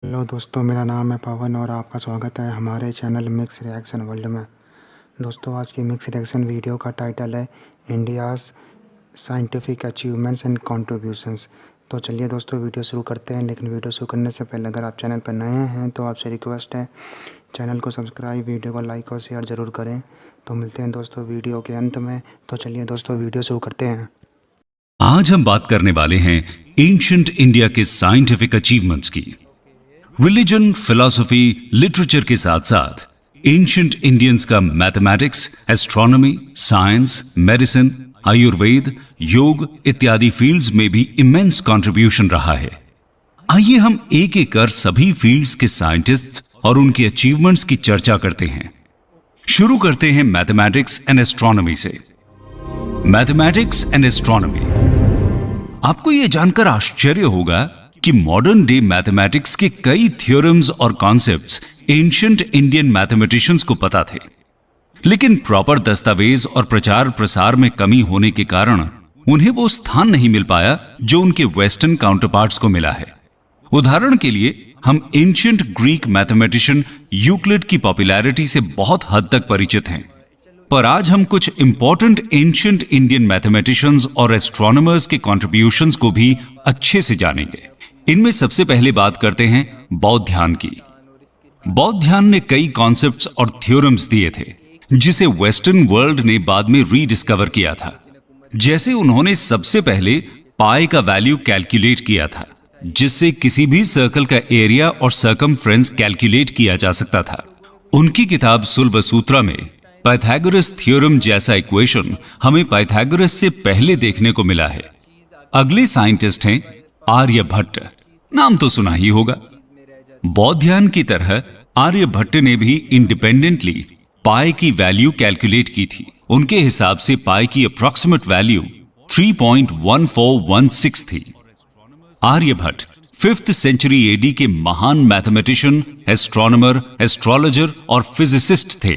Hello दोस्तों, मेरा नाम है पवन और आपका स्वागत है हमारे चैनल मिक्स रिएक्शन वर्ल्ड में। दोस्तों, आज की मिक्स रिएक्शन वीडियो का टाइटल है India's scientific achievements and contributions. तो चलिए दोस्तों, वीडियो शुरू करते हैं। लेकिन वीडियो शुरू करने से पहले अगर आप चैनल पर नए हैं तो आपसे रिक्वेस्ट है, चैनल को सब्सक्राइब, वीडियो को लाइक और शेयर ज़रूर करें। तो मिलते हैं दोस्तों वीडियो के अंत में। तो चलिए दोस्तों, वीडियो शुरू करते हैं। आज हम बात करने वाले हैं एंशिएंट इंडिया के साइंटिफिक अचीवमेंट्स की। रिलीजन, फिलॉसफी, लिटरेचर के साथ साथ एंशिएंट इंडियंस का mathematics, astronomy, science, medicine, Ayurveda, योग इत्यादि फील्ड्स में भी इमेंस कंट्रीब्यूशन रहा है। आइए हम एक एक कर सभी फील्ड्स के साइंटिस्ट्स और उनकी अचीवमेंट्स की चर्चा करते हैं। शुरू करते हैं मैथमेटिक्स एंड एस्ट्रोनॉमी से। Mathematics and astronomy. आपको यह जानकर आश्चर्य होगा कि मॉडर्न डे मैथमेटिक्स के कई थ्योरम्स और कॉन्सेप्ट्स एंशिएंट इंडियन मैथमेटिशियंस को पता थे, लेकिन प्रॉपर दस्तावेज और प्रचार प्रसार में कमी होने के कारण उन्हें वो स्थान नहीं मिल पाया जो उनके वेस्टर्न काउंटरपार्ट्स को मिला है। उदाहरण के लिए हम एंशिएंट ग्रीक मैथमेटिशियन यूक्लिड की पॉपुलैरिटी से बहुत हद तक परिचित हैं, पर आज हम कुछ इंपॉर्टेंट एंशिएंट इंडियन मैथमेटिशियंस और एस्ट्रोनॉमर्स के कंट्रीब्यूशंस को भी अच्छे से जानेंगे। इनमें सबसे पहले बात करते हैं बौद्ध्यान की। बौद्ध्यान ने कई कॉन्सेप्ट्स और थ्योरम्स दिए थे जिसे वेस्टर्न वर्ल्ड ने बाद में रीडिस्कवर किया था। जैसे उन्होंने सबसे पहले पाई का वैल्यू कैलकुलेट किया था, जिससे किसी भी सर्कल का एरिया और सर्कमफ्रेंस कैलकुलेट किया जा सकता था। उनकी किताब सुल्वसूत्रा में पाइथागोरस थ्योरम जैसा इक्वेशन हमें पाइथागोरस से पहले देखने को मिला है। अगले साइंटिस्ट हैं आर्यभट्ट। नाम तो सुना ही होगा। बौद्ध्यान की तरह आर्यभट्ट ने भी इंडिपेंडेंटली पाई की वैल्यू कैलकुलेट की थी। उनके हिसाब से पाई की अप्रॉक्सिमेट वैल्यू 3.1416 थी। आर्यभट्ट 5th सेंचुरी एडी के महान मैथमेटिशियन, एस्ट्रोनॉमर, एस्ट्रोलॉजर और फिजिसिस्ट थे।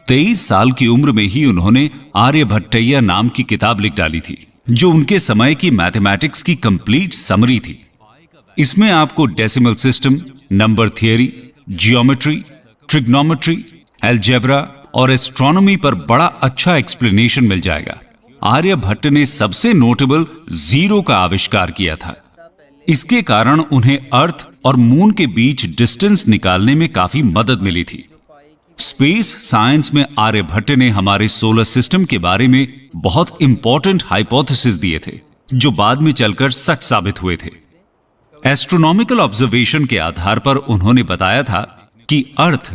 23 साल की उम्र में ही उन्होंने आर्यभट्टय्या नाम की किताब लिख डाली थी, जो उनके समय की मैथमेटिक्स की कंप्लीट समरी थी। इसमें आपको decimal system, number theory, geometry, trigonometry, algebra और एस्ट्रोनॉमी पर बड़ा अच्छा एक्सप्लेनेशन मिल जाएगा। आर्यभट्ट ने सबसे नोटेबल जीरो का आविष्कार किया था। इसके कारण उन्हें अर्थ और मून के बीच डिस्टेंस निकालने में काफी मदद मिली थी। स्पेस साइंस में आर्यभट्ट ने हमारे सोलर सिस्टम के बारे में बहुत इंपॉर्टेंट हाइपोथेसिस दिए थे, जो बाद में चलकर सच साबित हुए थे। एस्ट्रोनॉमिकल ऑब्जर्वेशन के आधार पर उन्होंने बताया था कि अर्थ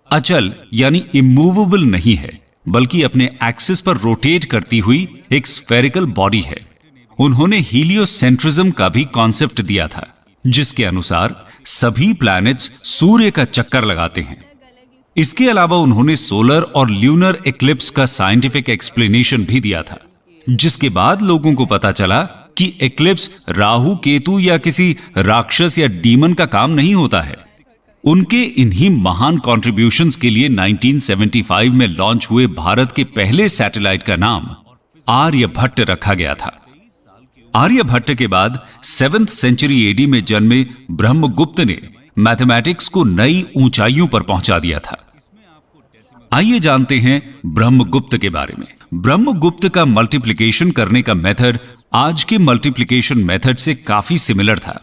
अचल यानी इमूवेबल नहीं है, बल्कि अपने एक्सिस पर रोटेट करती हुई एक स्फेरिकल बॉडी है। उन्होंने हीलियोसेंट्रिज्म का भी कॉन्सेप्ट दिया था, जिसके अनुसार सभी प्लैनेट्स सूर्य का चक्कर लगाते हैं। इसके अलावा उन्होंने सोलर और ल्यूनर एक्लिप्स का साइंटिफिक एक्सप्लेनेशन भी दिया था, जिसके बाद लोगों को पता चला कि एक्लिप्स राहु, केतु या किसी राक्षस या डीमन का काम नहीं होता है। उनके इन्हीं महान कॉन्ट्रीब्यूशंस के लिए 1975 में लॉन्च हुए भारत के पहले सैटेलाइट का नाम आर्यभट्ट रखा गया था। आर्यभट्ट के बाद 7th सेंचुरी एडी में जन्मे ब्रह्मगुप्त ने मैथमेटिक्स को नई ऊंचाइयों पर पहुंचा दिया था। आइए जानते हैं ब्रह्मगुप्त के बारे में। ब्रह्मगुप्त का मल्टीप्लिकेशन करने का मेथड आज के मल्टीप्लिकेशन मेथड से काफी सिमिलर था।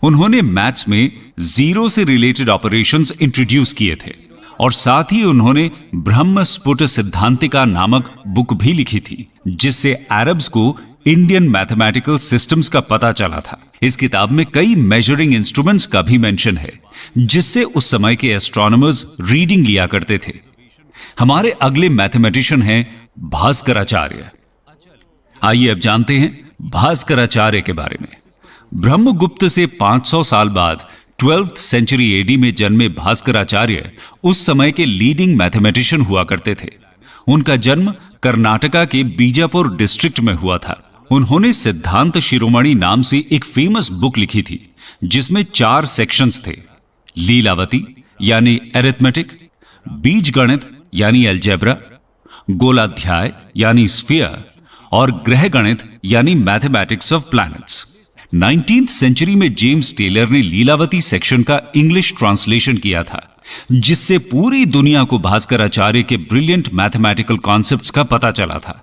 उन्होंने मैथ्स में जीरो से रिलेटेड ऑपरेशंस इंट्रोड्यूस किए थे और साथ ही उन्होंने ब्रह्मस्फुट सिद्धांतिका नामक बुक भी लिखी थी, जिससे अरब्स को इंडियन मैथमेटिकल सिस्टम्स का पता चला था। इस किताब में कई मेजरिंग इंस्ट्रूमेंट्स का भी मेंशन है, जिससे उस समय के एस्ट्रोनॉमर्स रीडिंग लिया करते थे। हमारे अगले मैथमेटिशियन हैं भास्कराचार्य। आइए अब जानते हैं भास्कराचार्य के बारे में। ब्रह्मगुप्त से 500 साल बाद 12th सेंचुरी एडी में जन्मे भास्कराचार्य उस समय के लीडिंग मैथमेटिशियन हुआ करते थे। उनका जन्म कर्नाटका के बीजापुर डिस्ट्रिक्ट में हुआ था। उन्होंने सिद्धांत शिरोमणि नाम से एक फेमस बुक लिखी थी, जिसमें 4 सेक्शंस थे। लीलावती यानी अरिथमेटिक, बीजगणित यानी अलजेब्रा, गोलाध्याय यानी स्फीयर और ग्रह गणित यानी mathematics of planets. 19th century में जेम्स टेलर ने लीलावती सेक्शन का इंग्लिश ट्रांसलेशन किया था, जिससे पूरी दुनिया को भास्कराचार्य के ब्रिलियंट मैथमेटिकल कॉन्सेप्ट्स का पता चला था।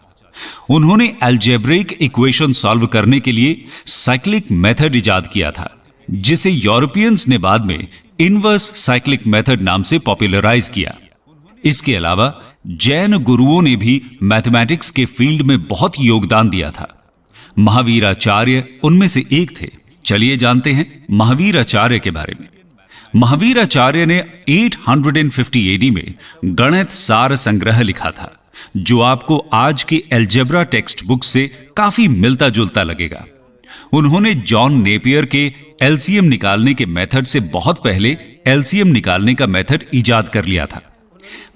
उन्होंने अलजेब्रिक इक्वेशन सॉल्व करने के लिए साइक्लिक मेथड इजाद किया था, जिसे यूरोपियंस ने बाद में इनवर्स साइक्लिक मेथड नाम से पॉपुलराइज किया। इसके अलावा जैन गुरुओं ने भी मैथमेटिक्स के फील्ड में बहुत योगदान दिया था। महावीराचार्य उनमें से एक थे। चलिए जानते हैं महावीराचार्य के बारे में। महावीराचार्य ने 850 एडी में गणित सार संग्रह लिखा था, जो आपको आज के अलजेब्रा टेक्स्ट बुक से काफी मिलता जुलता लगेगा। उन्होंने जॉन नेपियर के एलसीएम निकालने के मेथड से बहुत पहले एलसीएम निकालने का मेथड इजाद कर लिया था।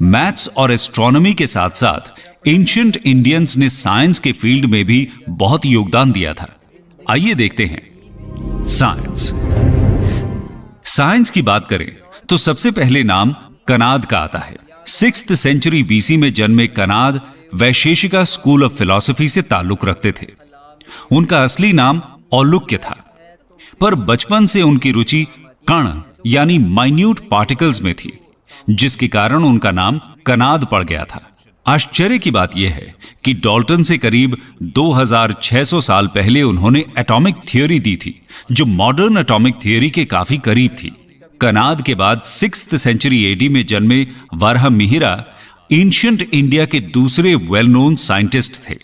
मैथ्स और एस्ट्रोनॉमी के साथ साथ एंशिएंट इंडियंस ने साइंस के फील्ड में भी बहुत योगदान दिया था। आइए देखते हैं साइंस। साइंस की बात करें तो सबसे पहले नाम कनाद का आता है। 6th सेंचुरी बीसी में जन्मे Kanad Vaisheshika school of philosophy से ताल्लुक रखते थे। उनका असली नाम औलुक्य था, पर बचपन से उनकी रुचि कण यानी माइन्यूट पार्टिकल्स में थी, जिसके कारण उनका नाम कनाद पड़ गया था। आश्चर्य की बात यह है कि डाल्टन से करीब 2600 साल पहले उन्होंने एटॉमिक थ्योरी दी थी, जो मॉडर्न एटॉमिक थ्योरी के काफी करीब थी। कनाद के बाद 6th सेंचुरी एडी में जन्मे वाराहमिहिरा एंशिएंट इंडिया के दूसरे वेल नोन साइंटिस्ट थे।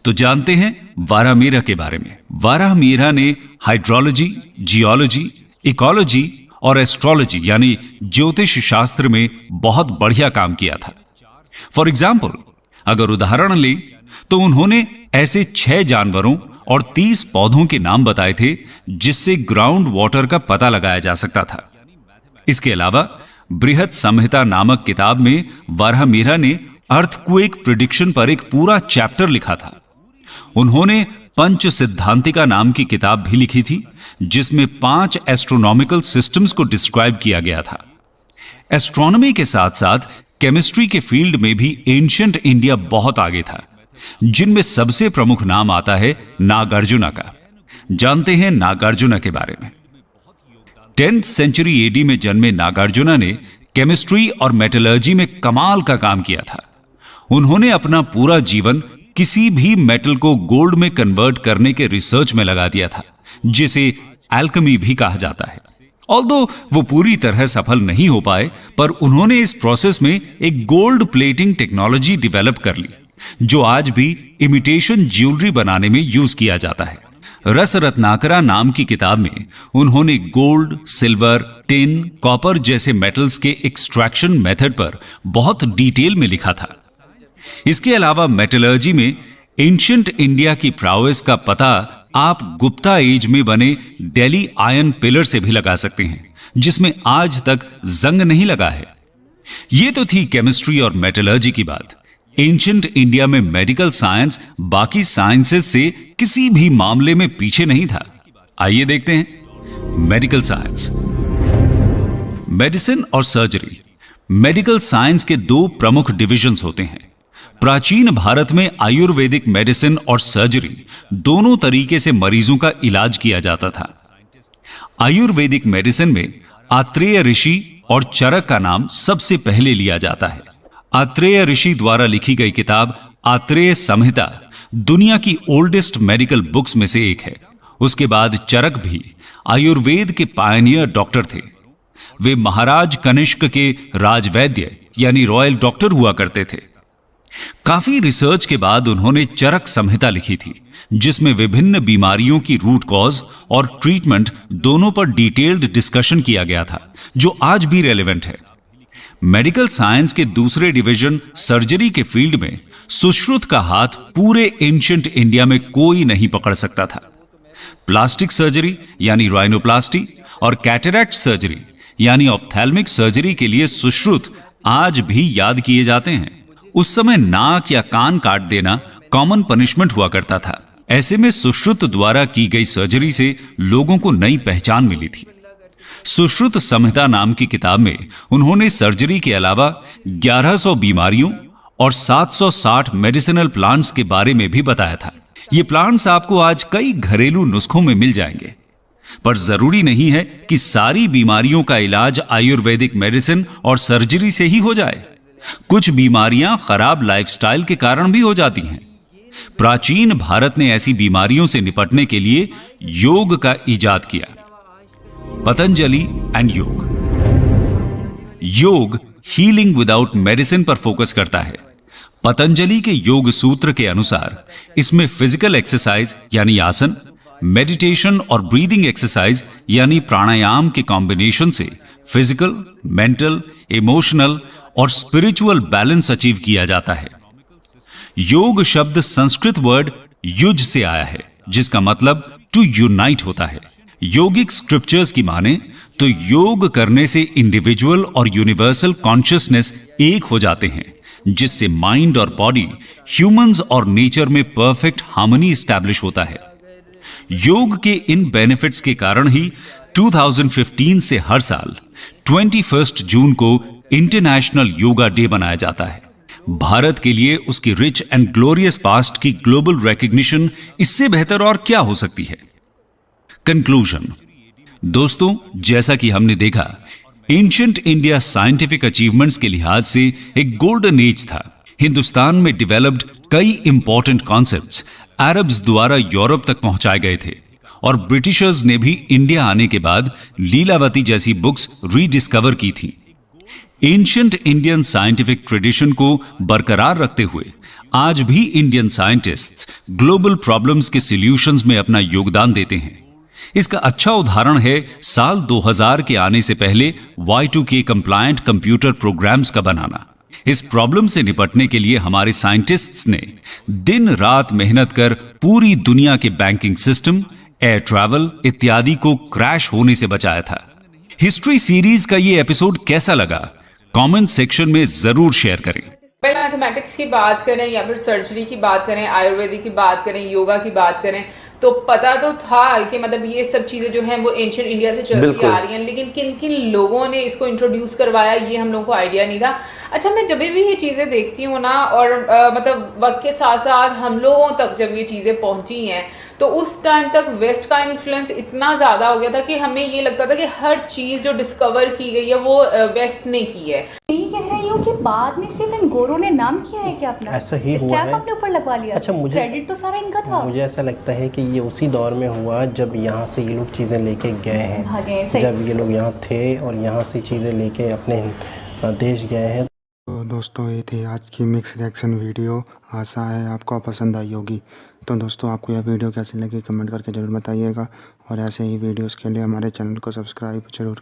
तो जानते हैं वाराहमिहिरा के बारे में। वाराहमिहिरा ने हाइड्रोलॉजी, जियोलॉजी, इकोलॉजी और एस्ट्रोलॉजी यानी ज्योतिष शास्त्र में बहुत बढ़िया काम किया था। फॉर एग्जाम्पल, अगर उदाहरण लें तो उन्होंने ऐसे 6 जानवरों और 30 पौधों के नाम बताए थे, जिससे ग्राउंड वाटर का पता लगाया जा सकता था। इसके अलावा बृहत संहिता नामक किताब में वाराहमिहिरा ने अर्थक्वेक प्रिडिक्शन पर एक पूरा चैप्टर लिखा था। उन्होंने पंच सिद्धांतिका नाम की किताब भी लिखी थी, जिसमें 5 एस्ट्रोनॉमिकल सिस्टम्स को डिस्क्राइब किया गया था। एस्ट्रोनॉमी के साथ साथ केमिस्ट्री के फील्ड में भी एंशिएंट इंडिया बहुत आगे था, जिनमें सबसे प्रमुख नाम आता है नागार्जुना का। जानते हैं नागार्जुना के बारे में। 10th सेंचुरी एडी में जन्मे नागार्जुना ने केमिस्ट्री और मेटलर्जी में कमाल का काम किया था। उन्होंने अपना पूरा जीवन किसी भी मेटल को गोल्ड में कन्वर्ट करने के रिसर्च में लगा दिया था, जिसे एल्केमी भी कहा जाता है। ऑल्दो वो पूरी तरह सफल नहीं हो पाए, पर उन्होंने इस प्रोसेस में एक गोल्ड प्लेटिंग टेक्नोलॉजी डेवलप कर ली, जो आज भी इमिटेशन ज्वेलरी बनाने में यूज किया जाता है। रस रत्नाकरा नाम की किताब में उन्होंने गोल्ड, सिल्वर, टिन, कॉपर जैसे मेटल्स के एक्सट्रैक्शन मेथड पर बहुत डिटेल में लिखा था। इसके अलावा मेटलर्जी में एंशिएंट इंडिया की प्राउएस का पता आप गुप्ता एज में बने दिल्ली आयरन पिलर से भी लगा सकते हैं, जिसमें आज तक जंग नहीं लगा है। यह तो थी केमिस्ट्री और मेटलर्जी की बात। एंशिएंट इंडिया में मेडिकल साइंस बाकी साइंसेस से किसी भी मामले में पीछे नहीं था। आइए देखते हैं मेडिकल साइंस। मेडिसिन और सर्जरी। मेडिकल साइंस के 2 प्रमुख डिविजन्स होते हैं। प्राचीन भारत में आयुर्वेदिक मेडिसिन और सर्जरी दोनों तरीके से मरीजों का इलाज किया जाता था। आयुर्वेदिक मेडिसिन में आत्रेय ऋषि और चरक का नाम सबसे पहले लिया जाता है। आत्रेय ऋषि द्वारा लिखी गई किताब आत्रेय संहिता दुनिया की ओल्डेस्ट मेडिकल बुक्स में से एक है। उसके बाद चरक भी आयुर्वेद के पायनियर डॉक्टर थे। वे महाराज कनिष्क के राजवैद्य यानी रॉयल डॉक्टर हुआ करते थे। काफी रिसर्च के बाद उन्होंने चरक संहिता लिखी थी, जिसमें विभिन्न बीमारियों की रूट कॉज और ट्रीटमेंट दोनों पर डिटेल्ड डिस्कशन किया गया था, जो आज भी रेलेवेंट है। मेडिकल साइंस के दूसरे डिवीजन सर्जरी के फील्ड में सुश्रुत का हाथ पूरे एंशिएंट इंडिया में कोई नहीं पकड़ सकता था। प्लास्टिक सर्जरी यानी राइनोप्लास्टी और कैटरैक्ट सर्जरी यानी ऑप्थेल्मिक सर्जरी के लिए सुश्रुत आज भी याद किए जाते हैं। उस समय नाक या कान काट देना कॉमन पनिशमेंट हुआ करता था। ऐसे में सुश्रुत द्वारा की गई सर्जरी से लोगों को नई पहचान मिली थी। सुश्रुत संहिता नाम की किताब में उन्होंने सर्जरी के अलावा 1100 बीमारियों और 760 मेडिसिनल प्लांट्स के बारे में भी बताया था। ये प्लांट्स आपको आज कई घरेलू नुस्खों में मिल जाएंगे, पर जरूरी नहीं है कि सारी बीमारियों का इलाज आयुर्वेदिक मेडिसिन और सर्जरी से ही हो जाए। कुछ बीमारियां खराब लाइफस्टाइल के कारण भी हो जाती हैं। प्राचीन भारत ने ऐसी बीमारियों से निपटने के लिए योग का इजाद किया। पतंजलि एंड योग। योग हीलिंग विदाउट मेडिसिन पर फोकस करता है। पतंजलि के योग सूत्र के अनुसार इसमें फिजिकल एक्सरसाइज यानी आसन, मेडिटेशन और ब्रीदिंग एक्सरसाइज यानी प्राणायाम के कॉम्बिनेशन से फिजिकल, मेंटल, इमोशनल और स्पिरिचुअल बैलेंस अचीव किया जाता है। योग शब्द संस्कृत वर्ड युज से आया है, जिसका मतलब टू यूनाइट होता है। योगिक स्क्रिप्चर्स की माने तो योग करने से इंडिविजुअल और यूनिवर्सल कॉन्शियसनेस एक हो जाते हैं, जिससे माइंड और बॉडी, ह्यूमंस और नेचर में परफेक्ट हार्मनी एस्टैब्लिश होता है। योग के इन बेनिफिट्स के कारण ही 2015 से हर साल 21 जून को इंटरनेशनल योगा डे मनाया जाता है। भारत के लिए उसकी रिच एंड ग्लोरियस पास्ट की ग्लोबल रिकॉग्निशन इससे बेहतर और क्या हो सकती है। कंक्लूजन। दोस्तों, जैसा कि हमने देखा, एंशिएंट इंडिया साइंटिफिक अचीवमेंट्स के लिहाज से एक गोल्डन एज था। हिंदुस्तान में डेवलप्ड कई इंपॉर्टेंट कॉन्सेप्ट्स अरब्स द्वारा यूरोप तक पहुंचाए गए थे और ब्रिटिशर्स ने भी इंडिया आने के बाद लीलावती जैसी बुक्स रीडिस्कवर की थी। एंशिएंट इंडियन साइंटिफिक ट्रेडिशन को बरकरार रखते हुए आज भी इंडियन साइंटिस्ट्स ग्लोबल प्रॉब्लम्स के सॉल्यूशंस में अपना योगदान देते हैं। इसका अच्छा उदाहरण है साल 2000 के आने से पहले Y2K कंप्लायंट कंप्यूटर प्रोग्राम्स का बनाना। इस प्रॉब्लम से निपटने के लिए हमारे साइंटिस्ट्स ने दिन रात मेहनत कर पूरी दुनिया के बैंकिंग सिस्टम, एयर ट्रैवल इत्यादि को क्रैश होने से बचाया था। हिस्ट्री सीरीज का ये एपिसोड कैसा लगा, कमेंट सेक्शन में जरूर शेयर करें। मैथमेटिक्स की बात करें या फिर सर्जरी की बात करें, आयुर्वेदिक की बात करें, योगा की बात करें, तो पता तो था कि मतलब ये सब चीजें जो हैं वो एंशिएंट इंडिया से चलती आ रही हैं, लेकिन किन किन लोगों ने इसको इंट्रोड्यूस करवाया ये हम लोगों को आइडिया नहीं था। अच्छा, मैं जब भी ये चीजें देखती हूँ ना, और मतलब वक्त के साथ साथ हम लोगों तक जब ये चीजें पहुंची हैं, तो उस टाइम तक वेस्ट का इन्फ्लुएंस इतना ज्यादा हो गया था कि हमें ये लगता था कि हर चीज जो डिस्कवर की गई है वो वेस्ट ने की है। यही कह रही हूँ कि बाद में सिर्फ इन गोरों ने नाम किया है क्या अपना? ऐसा ही हुआ है। अपने ऊपर लगवा लिया। अच्छा, मुझे क्रेडिट तो सारा इनका था। मुझे ऐसा लगता है कि ये उसी दौर में हुआ जब यहाँ से ये लोग चीज़ें लेके गए हैं, जब ये लोग यहाँ थे और यहाँ से चीज़ें लेके अपने देश गए हैं। तो दोस्तों, ये थी आज की मिक्स रिएक्शन वीडियो। आशा है आपको पसंद आई होगी। तो दोस्तों, आपको यह वीडियो कैसी लगी कमेंट करके ज़रूर बताइएगा, और ऐसे ही वीडियोस के लिए हमारे चैनल को सब्सक्राइब जरूर